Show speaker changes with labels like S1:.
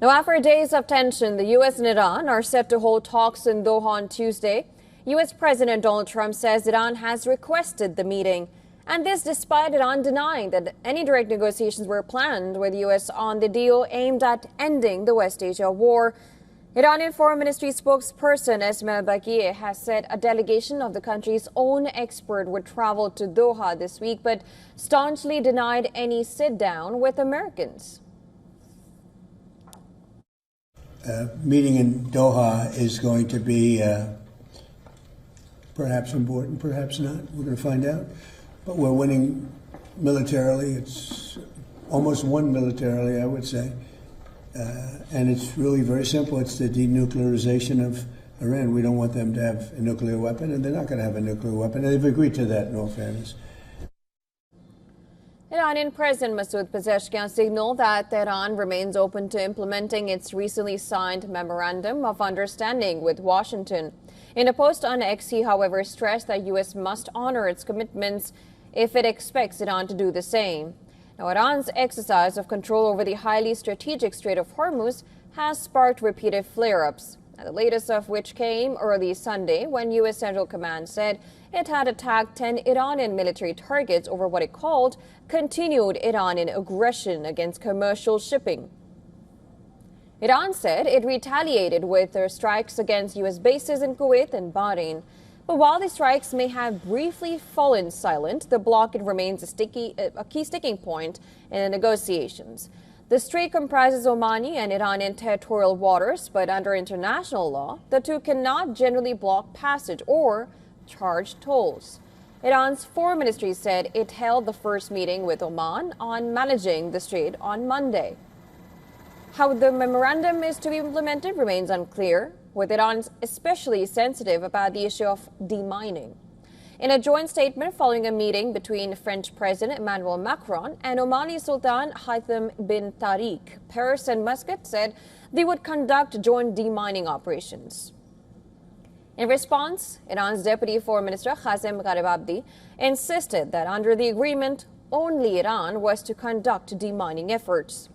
S1: Now, after days of tension, the U.S. and Iran are set to hold talks in Doha on Tuesday. U.S. President Donald Trump says Iran has requested the meeting. And this despite Iran denying that any direct negotiations were planned with the U.S. on the deal aimed at ending the West Asia war. Iranian Foreign Ministry spokesperson Esmail Baghi has said a delegation of the country's own expert would travel to Doha this week, but staunchly denied any sit-down with Americans.
S2: Meeting in Doha is going to be perhaps important, perhaps not. We're going to find out. But we're winning militarily. It's almost won militarily, I would say. And it's really very simple. It's the denuclearization of Iran. We don't want them to have a nuclear weapon, and they're not going to have a nuclear weapon. And they've agreed to that, in all fairness.
S1: Iranian President Masoud Pezeshkian signaled that Tehran remains open to implementing its recently signed Memorandum of Understanding with Washington. In a post on X, he, however, stressed that U.S. must honor its commitments if it expects Iran to do the same. Now, Iran's exercise of control over the highly strategic Strait of Hormuz has sparked repeated flare-ups, the latest of which came early Sunday when U.S. Central Command said it had attacked 10 Iranian military targets over what it called continued Iranian aggression against commercial shipping. Iran said it retaliated with their strikes against U.S. bases in Kuwait and Bahrain. But while the strikes may have briefly fallen silent, the blockade remains a key sticking point in the negotiations. The strait comprises Omani and Iranian territorial waters, but under international law, the two cannot generally block passage or charge tolls. Iran's foreign ministry said it held the first meeting with Oman on managing the strait on Monday. How the memorandum is to be implemented remains unclear, with Iran especially sensitive about the issue of demining. In a joint statement following a meeting between French President Emmanuel Macron and Omani Sultan Haitham bin Tariq, Paris and Muscat said they would conduct joint demining operations. In response, Iran's Deputy Foreign Minister Qasem Gharibabadi insisted that under the agreement, only Iran was to conduct demining efforts.